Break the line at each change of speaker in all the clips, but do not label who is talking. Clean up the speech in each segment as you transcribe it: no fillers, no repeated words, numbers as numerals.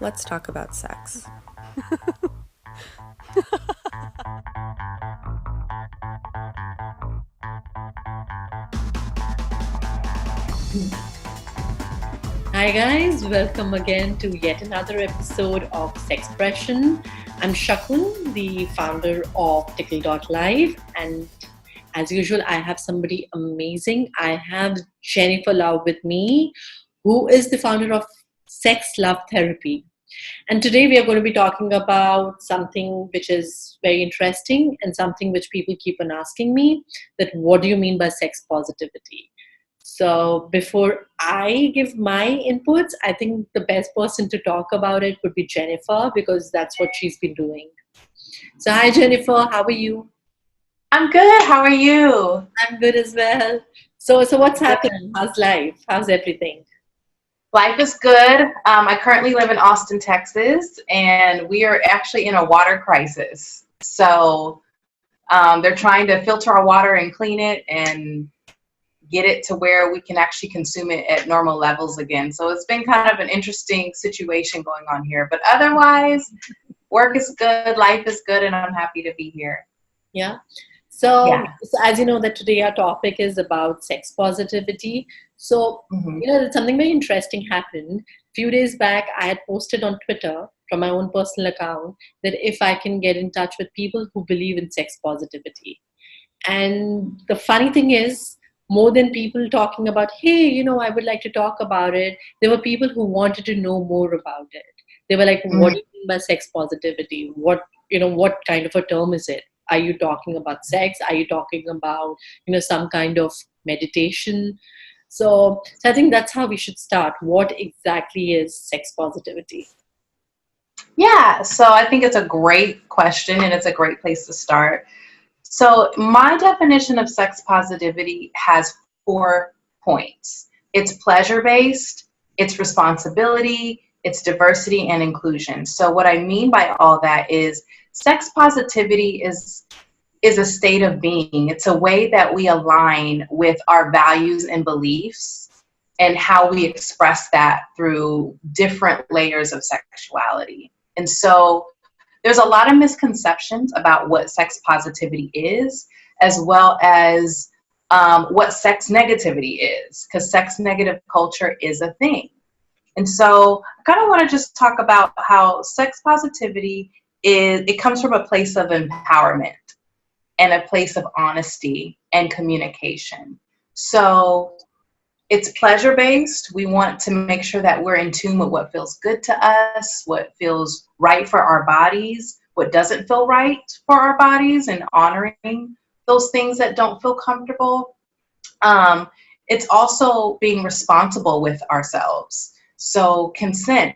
Let's talk about sex.
Hi guys, welcome again to yet another episode of Sexpression. I'm Shakun, the founder of Tickle.live, and as usual, I have somebody amazing. I have Jennifer Love with me, who is the founder of Sex Love Therapy. And today we are going to be talking about something which is very interesting and something which people keep on asking me, that what do you mean by sex positivity? So before I give my inputs, I think the best person to talk about it would be Jennifer because that's what she's been doing. So hi Jennifer, how are you?
I'm good. How are you?
I'm good as well. So what's
Good.
happening? How's life? How's everything?
Life is good. I currently live in Austin, Texas, and we are actually in a water crisis. So they're trying to filter our water and clean it and get it to where we can actually consume it at normal levels again. So it's been kind of an interesting situation going on here. But otherwise, work is good, life is good, and I'm happy to be here.
Yeah. So,
Yeah.
so as you know that today our topic is about sex positivity. So,
hmm
something very interesting happened. Few days back, I had posted on Twitter from my own personal account that if I can get in touch with people who believe in sex positivity. And the funny thing is, more than people talking about, hey, I would like to talk about it, there were people who wanted to know more about it. They were like, what do you mean by sex positivity? What kind of a term is it? Are you talking about sex? Are you talking about, some kind of meditation? So I think that's how we should start. What exactly is sex positivity?
Yeah. So I think it's a great question and it's a great place to start. So, my definition of sex positivity has 4 points. It's pleasure based, it's responsibility, it's diversity and inclusion. So, what I mean by all that is sex positivity is a state of being. It's a way that we align with our values and beliefs and how we express that through different layers of sexuality. And so there's a lot of misconceptions about what sex positivity is, as well as what sex negativity is, because sex negative culture is a thing. And so I kind of want to just talk about how sex positivity it comes from a place of empowerment and a place of honesty and communication. So it's pleasure based. We want to make sure that we're in tune with what feels good to us, what feels right for our bodies, what doesn't feel right for our bodies, and honoring those things that don't feel comfortable. Um, it's also being responsible with ourselves. So consent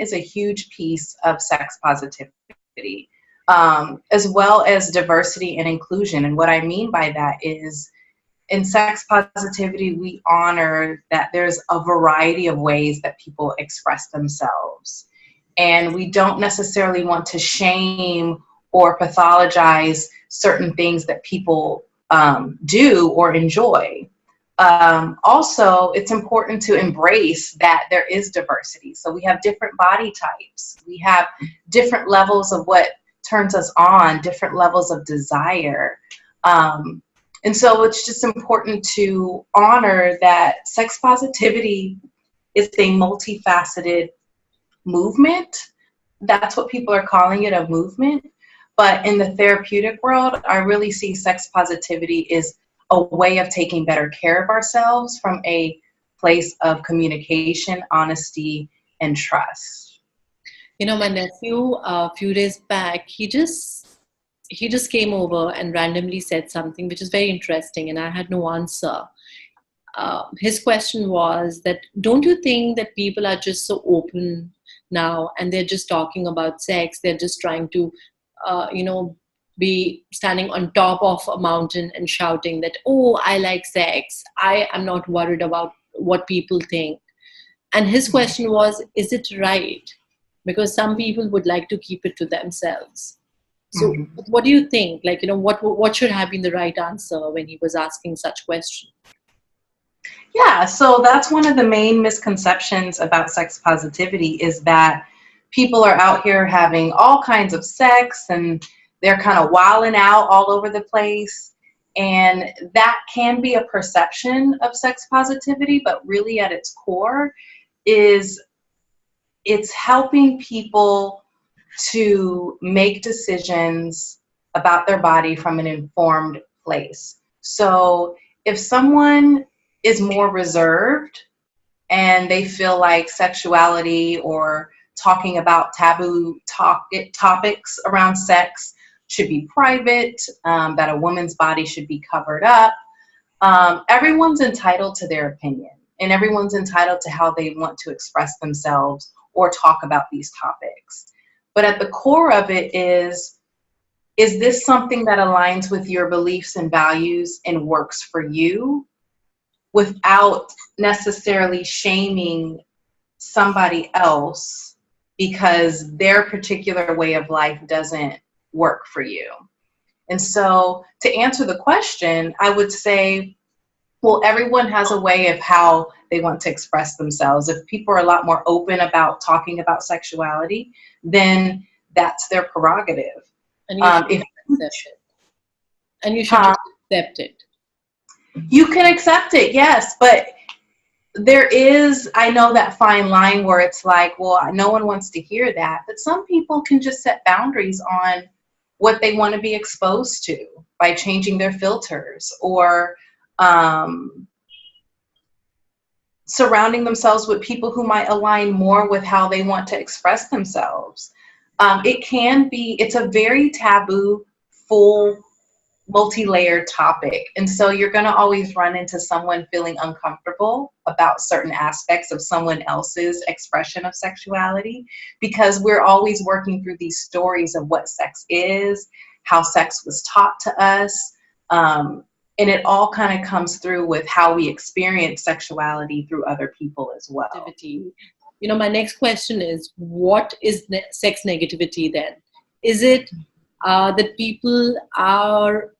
is a huge piece of sex positivity, as well as diversity and inclusion. And what I mean by that is in sex positivity, we honor that there's a variety of ways that people express themselves. And we don't necessarily want to shame or pathologize certain things that people do or enjoy. Also, it's important to embrace that there is diversity. So we have different body types, we have different levels of what turns us on, different levels of desire. Um, and so it's just important to honor that sex positivity is a multifaceted movement. That's what people are calling it, a movement. But in the therapeutic world, I really see sex positivity is a way of taking better care of ourselves from a place of communication, honesty, and trust.
My nephew, a few days back, he just came over and randomly said something which is very interesting, and I had no answer. His question was that, don't you think that people are just so open now and they're just talking about sex? They're just trying to, be standing on top of a mountain and shouting that, oh, I like sex. I am not worried about what people think. And his question was, is it right? Because some people would like to keep it to themselves. So,
Mhm.
what do you think? Like, what should have been the right answer when he was asking such question?
Yeah, so that's one of the main misconceptions about sex positivity is that people are out here having all kinds of sex and they're kind of wilding out all over the place. And that can be a perception of sex positivity, but really at its core is it's helping people to make decisions about their body from an informed place. So if someone is more reserved and they feel like sexuality or talking about taboo topics around sex should be private, that a woman's body should be covered up, everyone's entitled to their opinion and everyone's entitled to how they want to express themselves or talk about these topics. But at the core of it is this something that aligns with your beliefs and values and works for you without necessarily shaming somebody else because their particular way of life doesn't work for you? And so to answer the question, I would say, well, everyone has a way of how they want to express themselves. If people are a lot more open about talking about sexuality, then that's their prerogative.
And you should accept it. And you should just accept it.
You can accept it, yes, but there is, I know, that fine line where it's like, well, no one wants to hear that. But some people can just set boundaries on what they want to be exposed to by changing their filters or surrounding themselves with people who might align more with how they want to express themselves. It's a very taboo, full, multi-layered topic. And so you're going to always run into someone feeling uncomfortable about certain aspects of someone else's expression of sexuality, because we're always working through these stories of what sex is, how sex was taught to us. And it all kind of comes through with how we experience sexuality through other people as well.
You know, my next question is, what is sex negativity then? Is it that people are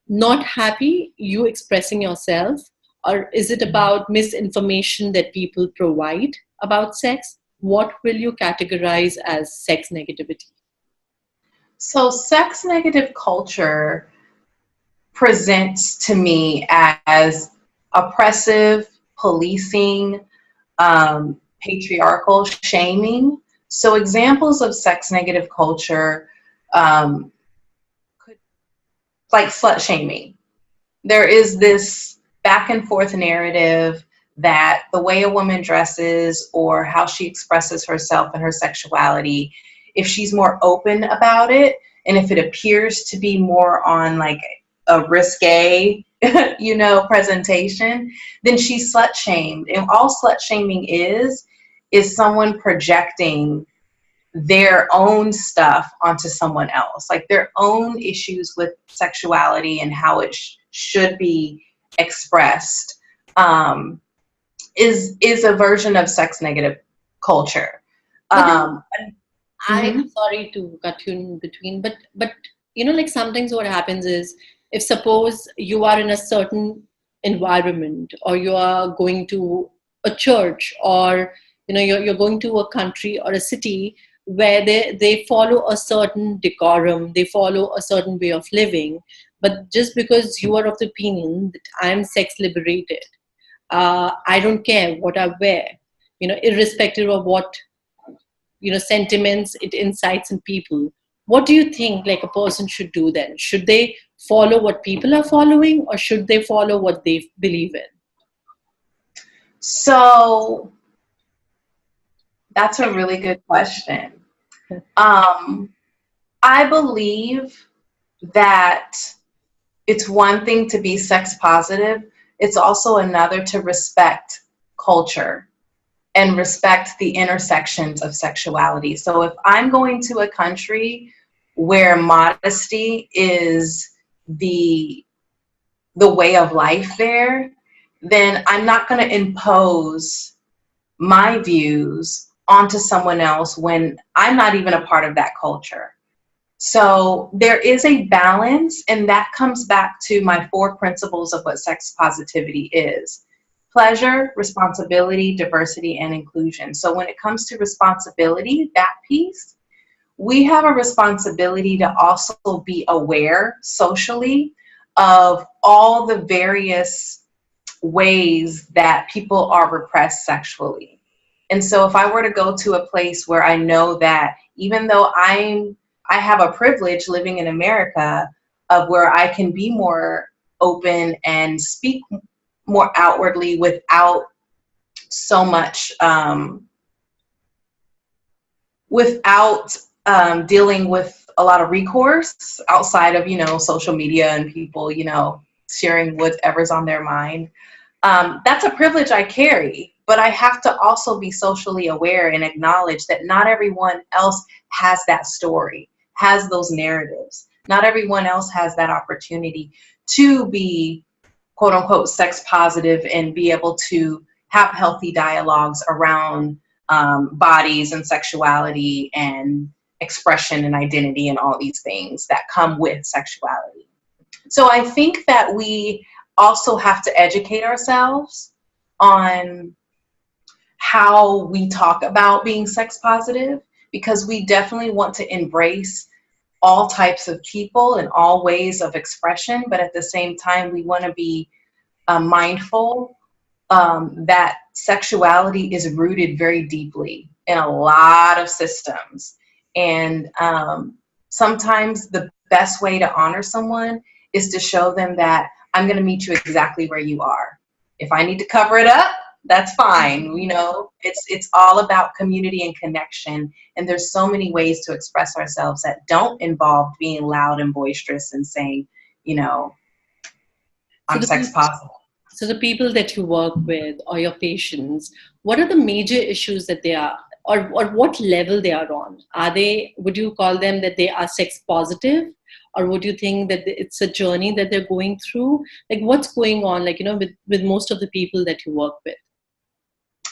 not happy you expressing yourself? Or is it about misinformation that people provide about sex? What will you categorize as sex negativity?
So sex negative culture presents to me as oppressive, policing, patriarchal shaming. So examples of sex negative culture like slut shaming. There is this back and forth narrative that the way a woman dresses or how she expresses herself and her sexuality, if she's more open about it, and if it appears to be more on like a risque, presentation, then she's slut shamed. And all slut shaming is someone projecting their own stuff onto someone else, like their own issues with sexuality and how it should be expressed, is a version of sex negative culture.
I'm sorry to cut you in between, but like sometimes what happens is, if suppose you are in a certain environment, or you are going to a church, or you're going to a country or a city where they follow a certain decorum, they follow a certain way of living, but just because you are of the opinion that I'm sex liberated, I don't care what I wear, irrespective of what sentiments it incites in people. What do you think like a person should do then? Should they follow what people are following, or should they follow what they believe in?
So that's a really good question. I believe that it's one thing to be sex positive. It's also another to respect culture and respect the intersections of sexuality. So if I'm going to a country where modesty is the way of life there, then I'm not going to impose my views onto someone else when I'm not even a part of that culture. So there is a balance, and that comes back to my 4 principles of what sex positivity is. pleasure, responsibility, diversity, and inclusion. So when it comes to responsibility, that piece, we have a responsibility to also be aware socially of all the various ways that people are repressed sexually. And so if I were to go to a place where I know that even though I have a privilege living in America of where I can be more open and speak more outwardly without so much without dealing with a lot of recourse outside of, social media and people, sharing whatever's on their mind. That's a privilege I carry, but I have to also be socially aware and acknowledge that not everyone else has that story, has those narratives. Not everyone else has that opportunity to be, quote unquote, sex positive and be able to have healthy dialogues around bodies and sexuality and expression and identity and all these things that come with sexuality. So I think that we also have to educate ourselves on how we talk about being sex positive, because we definitely want to embrace all types of people and all ways of expression, but at the same time, we want to be mindful that sexuality is rooted very deeply in a lot of systems. And sometimes the best way to honor someone is to show them that I'm going to meet you exactly where you are. If I need to cover it up, that's fine. It's all about community and connection. And there's so many ways to express ourselves that don't involve being loud and boisterous and saying, I'm sex positive.
So the people that you work with or your patients, what are the major issues that they are, or what level they are on? Would you call them that they are sex positive? Or would you think that it's a journey that they're going through? Like, what's going on, with most of the people that you work with?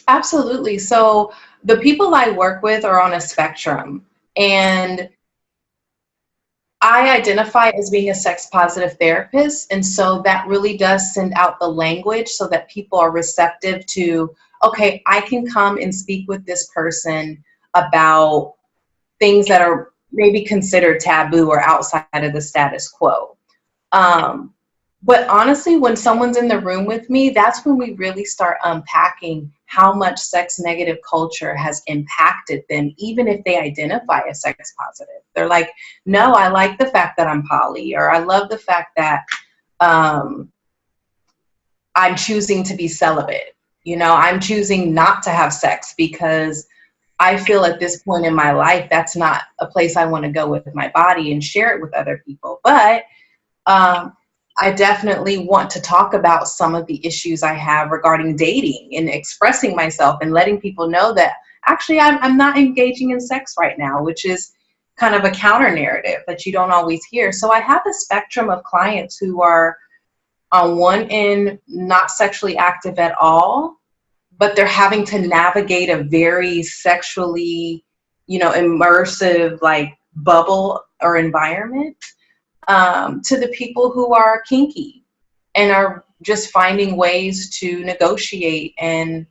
Absolutely. So the people I work with are on a spectrum, and I identify as being a sex positive therapist. And so that really does send out the language so that people are receptive to, okay, I can come and speak with this person about things that are maybe considered taboo or outside of the status quo. But honestly, when someone's in the room with me, that's when we really start unpacking how much sex negative culture has impacted them, even if they identify as sex positive. They're like, no, I like the fact that I'm poly, or I love the fact that I'm choosing to be celibate. I'm choosing not to have sex because I feel at this point in my life, that's not a place I want to go with my body and share it with other people. But I definitely want to talk about some of the issues I have regarding dating and expressing myself and letting people know that actually I'm not engaging in sex right now, which is kind of a counter narrative that you don't always hear. So I have a spectrum of clients who are on one end not sexually active at all, but they're having to navigate a very sexually, immersive bubble or environment. To the people who are kinky and are just finding ways to negotiate and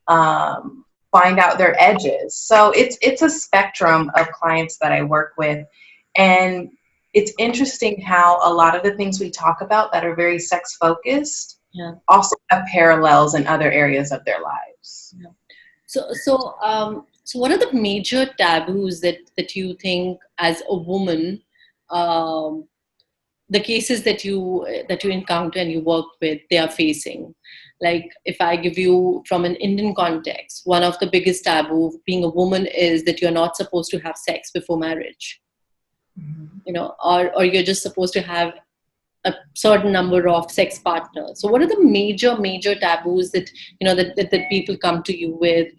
find out their edges. So it's a spectrum of clients that I work with. And it's interesting how a lot of the things we talk about that are very sex focused also have parallels in other areas of their lives.
Yeah. So what are the major taboos that you think as a woman, the cases that you encounter and you work with, they are facing? Like, if I give you from an Indian context, one of the biggest taboo of being a woman is that you're not supposed to have sex before marriage, or you're just supposed to have a certain number of sex partners. So what are the major taboos that, that people come to you with,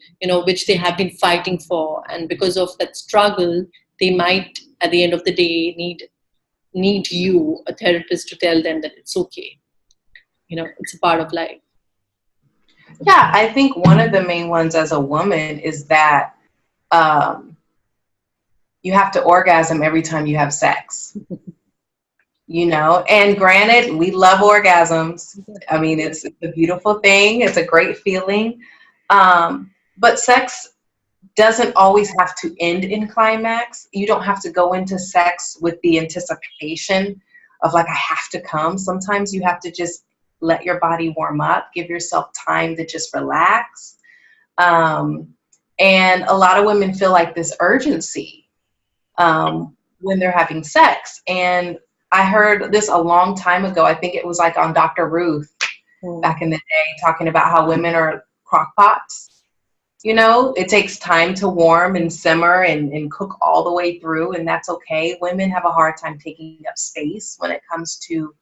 which they have been fighting for, and because of that struggle, they might, at the end of the day, need you, a therapist, to tell them that it's okay. It's a part of life.
Yeah, I think one of the main ones as a woman is that you have to orgasm every time you have sex. you know, and granted, we love orgasms. I mean, it's a beautiful thing. It's a great feeling. But sex doesn't always have to end in climax. You don't have to go into sex with the anticipation of like, I have to come. Sometimes you have to just let your body warm up, give yourself time to just relax. And a lot of women feel like this urgency when they're having sex. And I heard this a long time ago. I think it was like on Dr. Ruth back in the day, talking about how women are crock pots. You know, it takes time to warm and simmer and cook all the way through, and that's okay. Women have a hard time taking up space when it comes to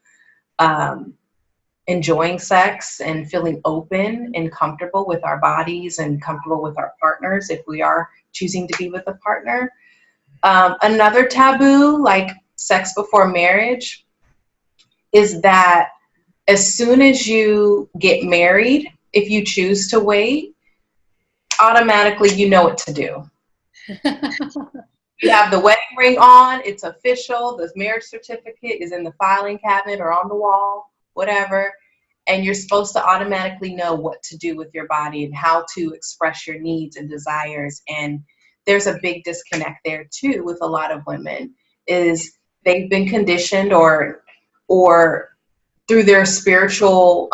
enjoying sex and feeling open and comfortable with our bodies and comfortable with our partners if we are choosing to be with a partner. Another taboo, like sex before marriage, is that as soon as you get married, if you choose to wait, automatically you know what to do. You have the wedding ring on, it's official, the marriage certificate is in the filing cabinet or on the wall, whatever, and you're supposed to automatically know what to do with your body and how to express your needs and desires. And there's a big disconnect there too with a lot of women, is they've been conditioned or through their spiritual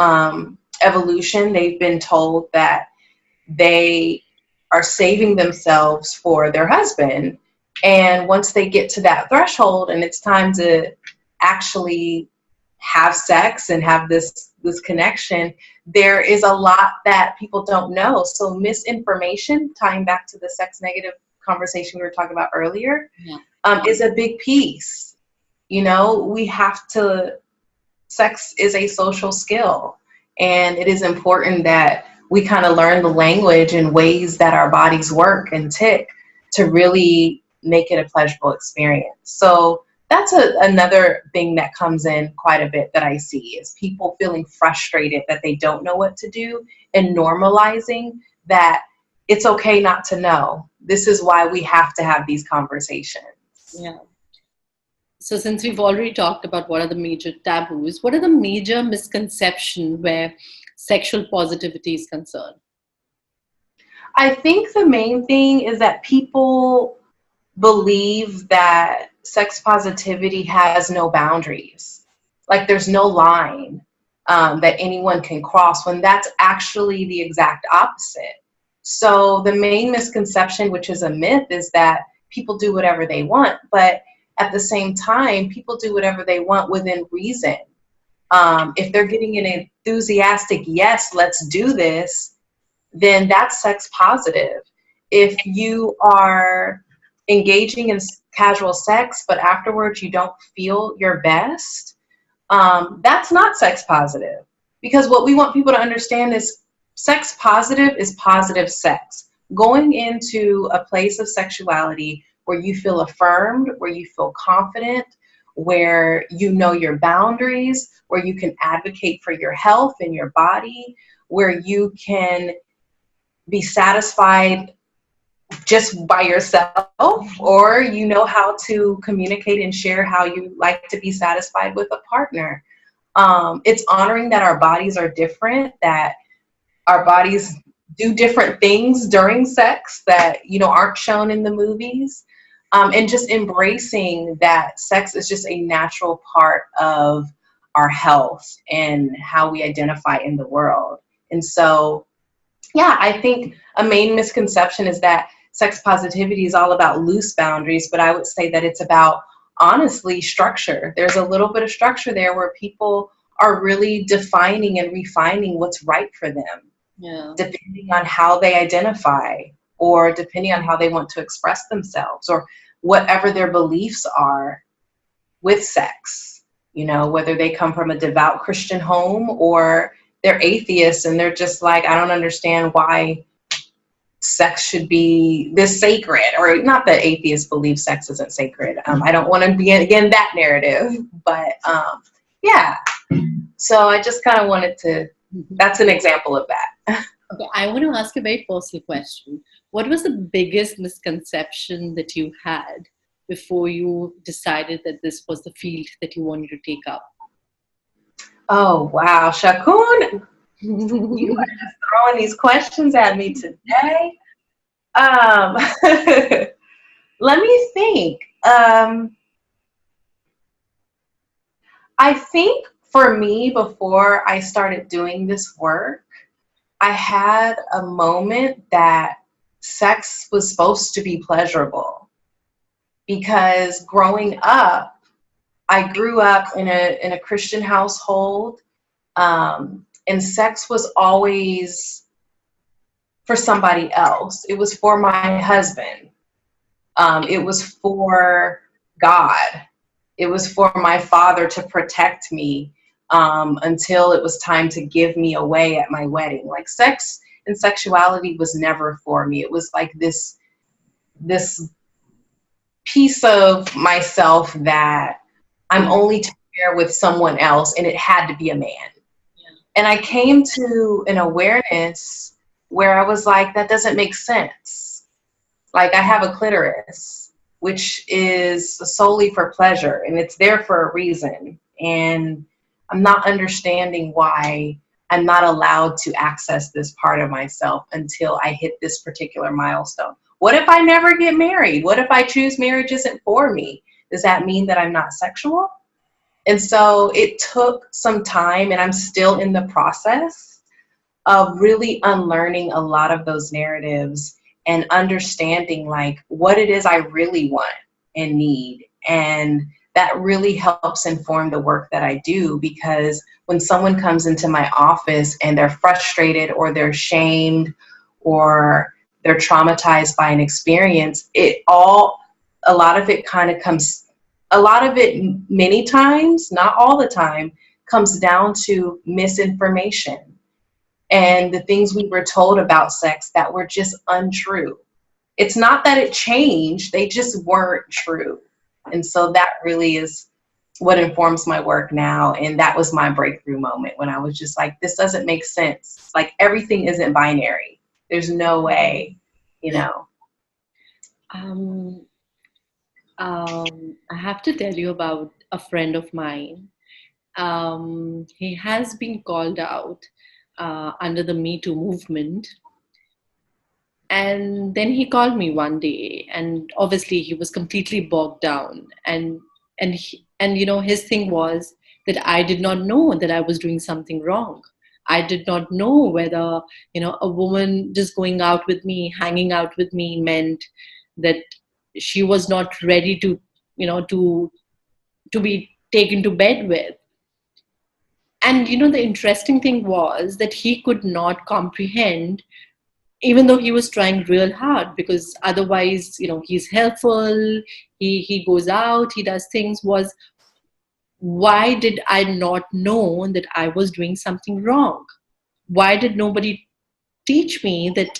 evolution, they've been told that they are saving themselves for their husband. And once they get to that threshold and it's time to actually have sex and have this connection, there is a lot that people don't know. So misinformation, tying back to the sex negative conversation we were talking about earlier, is a big piece. You know, we have to, sex is a social skill, and it is important that we kind of learn the language and ways that our bodies work and tick to really make it a pleasurable experience. So that's another thing that comes in quite a bit that I see, is people feeling frustrated that they don't know what to do, and normalizing that it's okay not to know. This is why we have to have these conversations.
Yeah. So since we've already talked about what are the major taboos, what are the major misconceptions where sexual positivity is concerned?
I think the main thing is that people believe that sex positivity has no boundaries. Like there's no line that anyone can cross, when that's actually the exact opposite. So the main misconception, which is a myth, is that people do whatever they want. But at the same time, people do whatever they want within reason. If they're getting an enthusiastic, yes, let's do this, then that's sex positive. If you are engaging in casual sex, but afterwards you don't feel your best, that's not sex positive. Because what we want people to understand is sex positive is positive sex. Going into a place of sexuality where you feel affirmed, where you feel confident, where you know your boundaries, where you can advocate for your health and your body, where you can be satisfied just by yourself, or you know how to communicate and share how you like to be satisfied with a partner. It's honoring that our bodies are different, that our bodies do different things during sex that, you know, aren't shown in the movies. And just embracing that sex is just a natural part of our health and how we identify in the world. And so, yeah, I think a main misconception is that sex positivity is all about loose boundaries, but I would say that it's about, honestly, structure. There's a little bit of structure there where people are really defining and refining what's right for them, depending on how they identify, or depending on how they want to express themselves, or whatever their beliefs are with sex. You know, whether they come from a devout Christian home or they're atheists and they're just like, I don't understand why sex should be this sacred. Or not that atheists believe sex isn't sacred. I don't want to be again that narrative, but yeah. So I just kind of wanted to, that's an example of that.
Okay, I want to ask you a very personal question. What was the biggest misconception that you had before you decided that this was the field that you wanted to take up?
Oh, wow. Shakun, you are just throwing these questions at me today. Um, let me think. I think for me, before I started doing this work, I had a moment that sex was supposed to be pleasurable, because growing up, I grew up in a Christian household, and sex was always for somebody else. It was for my husband. It was for God. It was for my father to protect me, until it was time to give me away at my wedding. Like, sex and sexuality was never for me. It was like this piece of myself that I'm only to share with someone else, and it had to be a man. Yeah. And I came to an awareness where I was like, that doesn't make sense. Like, I have a clitoris, which is solely for pleasure, and it's there for a reason. And I'm not understanding why I'm not allowed to access this part of myself until I hit this particular milestone. What if I never get married? What if I choose marriage isn't for me? Does that mean that I'm not sexual? And so it took some time, and I'm still in the process of really unlearning a lot of those narratives and understanding like what it is I really want and need. And that really helps inform the work that I do, because when someone comes into my office and they're frustrated or they're shamed or they're traumatized by an experience, a lot of it kind of comes, a lot of it many times, not all the time, comes down to misinformation and the things we were told about sex that were just untrue. It's not that it changed, they just weren't true. And so that really is what informs my work now. And that was my breakthrough moment when I was just like, this doesn't make sense. Like, everything isn't binary. There's no way, you know.
I have to tell you about a friend of mine. He has been called out under the Me Too movement. And then he called me one day, and obviously he was completely bogged down. And you know, his thing was that I did not know that I was doing something wrong. I did not know whether, you know, a woman just going out with me, hanging out with me meant that she was not ready to, you know, to be taken to bed with. And you know, the interesting thing was that he could not comprehend, even though he was trying real hard, because otherwise, you know, he's helpful, he goes out, he does things, was why did I not know that I was doing something wrong? Why did nobody teach me that,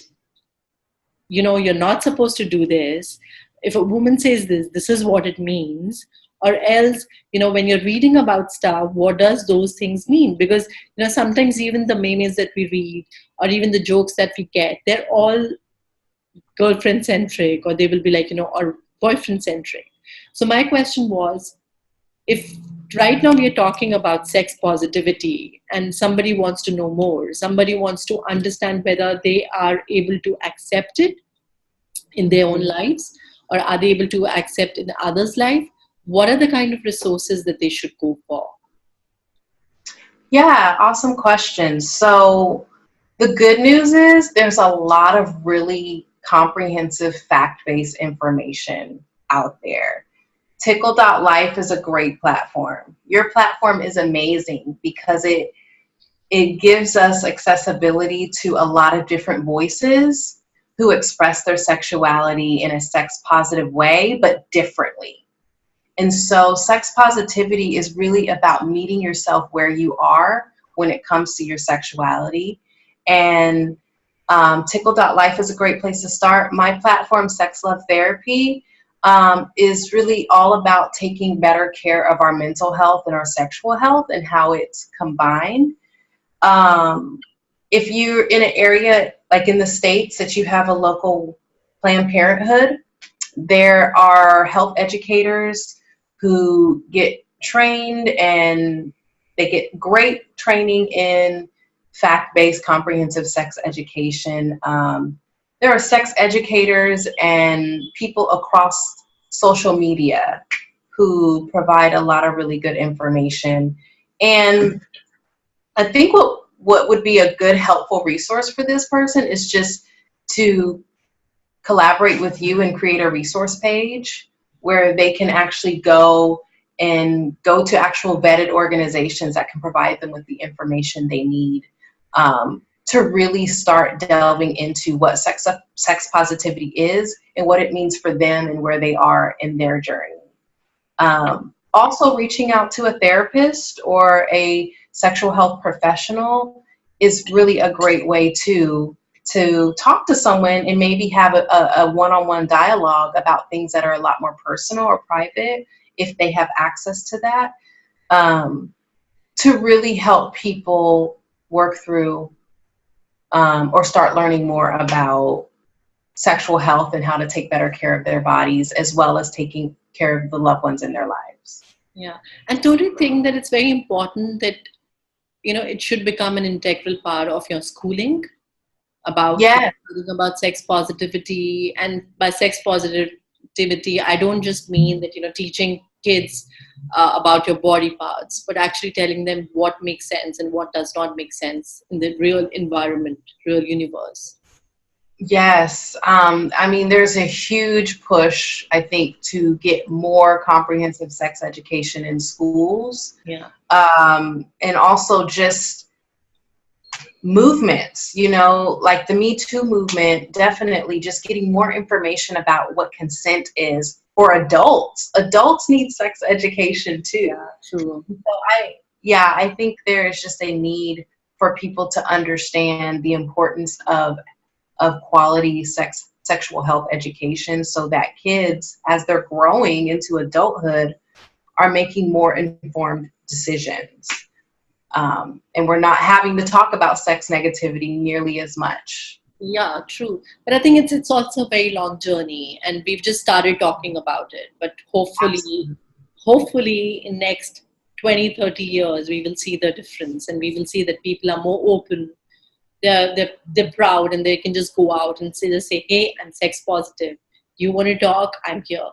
you know, you're not supposed to do this? If a woman says this, this is what it means. Or else, you know, when you're reading about stuff, what does those things mean? Because, you know, sometimes even the memes that we read or even the jokes that we get, they're all girlfriend centric, or they will be like, you know, or boyfriend centric. So my question was, if right now we are talking about sex positivity and somebody wants to know more, somebody wants to understand whether they are able to accept it in their own lives, or are they able to accept in others' life, what are the kind of resources that they should go for?
Yeah, awesome question. So the good news is there's a lot of really comprehensive fact-based information out there. Tickle.life is a great platform. Your platform is amazing because it gives us accessibility to a lot of different voices who express their sexuality in a sex positive way, but differently. And so sex positivity is really about meeting yourself where you are when it comes to your sexuality. And Tickle.life is a great place to start. My platform, Sex Love Therapy, is really all about taking better care of our mental health and our sexual health and how it's combined. If you're in an area like in the States that you have a local Planned Parenthood, There are health educators who get trained, and they get great training in fact-based comprehensive sex education. There are sex educators and people across social media who provide a lot of really good information. And I think what would be a good helpful resource for this person is just to collaborate with you and create a resource page where they can actually go to actual vetted organizations that can provide them with the information they need to really start delving into what sex positivity is and what it means for them and where they are in their journey. Also, reaching out to a therapist or a sexual health professional is really a great way to talk to someone and maybe have a one-on-one dialogue about things that are a lot more personal or private, if they have access to that, to really help people work through or start learning more about sexual health and how to take better care of their bodies, as well as taking care of the loved ones in their lives.
Yeah. And don't you think that it's very important that, it should become an integral part of your schooling about sex positivity? And by sex positivity, I don't just mean that, teaching kids about your body parts, but actually telling them what makes sense and what does not make sense in the real environment, real universe.
Yes. I mean, there's a huge push, I think, to get more comprehensive sex education in schools.
Yeah.
And also just movements, like the Me Too movement, definitely just getting more information about what consent is for adults. Adults need sex education too.
Yeah, true.
So I think there is just a need for people to understand the importance of quality sexual health education, so that kids, as they're growing into adulthood, are making more informed decisions. And we're not having to talk about sex negativity nearly as much.
Yeah, true. But I think it's also a very long journey, and we've just started talking about it. But hopefully in next 20, 30 years, we will see the difference, and we will see that people are more open. They're proud, and they can just go out and say, hey, I'm sex positive. You want to talk? I'm here.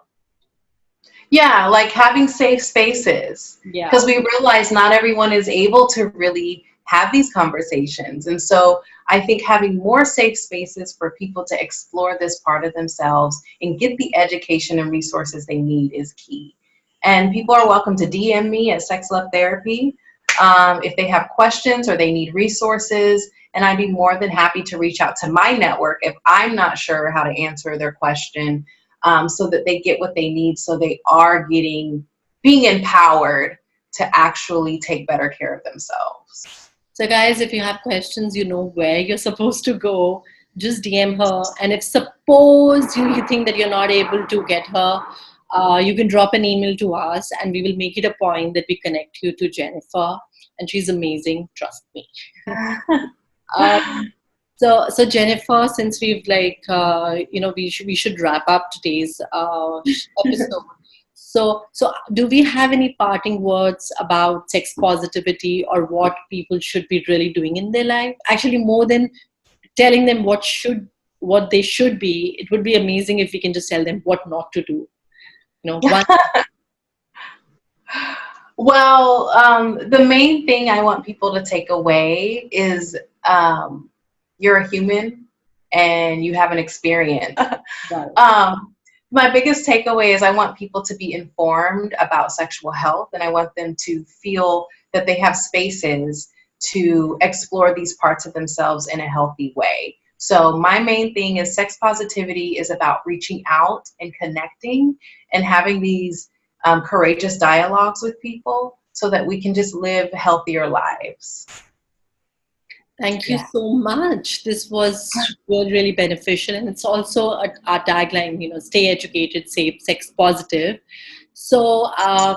Yeah, like having safe spaces.
Yeah.
Because we realize not everyone is able to really have these conversations. And so I think having more safe spaces for people to explore this part of themselves and get the education and resources they need is key. And people are welcome to DM me at Sex Love Therapy if they have questions or they need resources. And I'd be more than happy to reach out to my network if I'm not sure how to answer their question, so that they get what they need, so they are being empowered to actually take better care of themselves.
So guys, if you have questions, you know where you're supposed to go. Just DM her. And if suppose you think that you're not able to get her, you can drop an email to us, and we will make it a point that we connect you to Jennifer. And she's amazing, trust me. So Jennifer, since we've we should wrap up today's episode. So do we have any parting words about sex positivity, or what people should be really doing in their life? Actually, more than telling them what they should be, it would be amazing if we can just tell them what not to do.
Well, the main thing I want people to take away is you're a human and you have an experience.
Right.
My biggest takeaway is I want people to be informed about sexual health, and I want them to feel that they have spaces to explore these parts of themselves in a healthy way. So my main thing is sex positivity is about reaching out and connecting and having these courageous dialogues with people so that we can just live healthier lives.
Thank you so much. This was really, really beneficial. And it's also our tagline, stay educated, safe, sex positive. So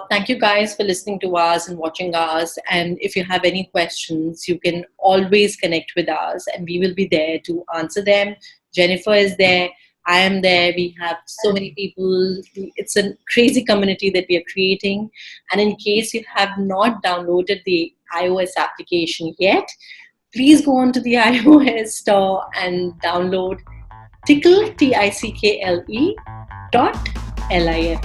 thank you guys for listening to us and watching us. And if you have any questions, you can always connect with us, and we will be there to answer them. Jennifer is there. I am there. We have so many people. It's a crazy community that we are creating. And in case you have not downloaded the iOS application yet, please go on to the iOS store and download Tickle, Tickle .life.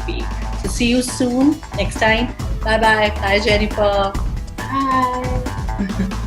So see you soon next time. Bye bye. Bye, Jennifer.
Bye.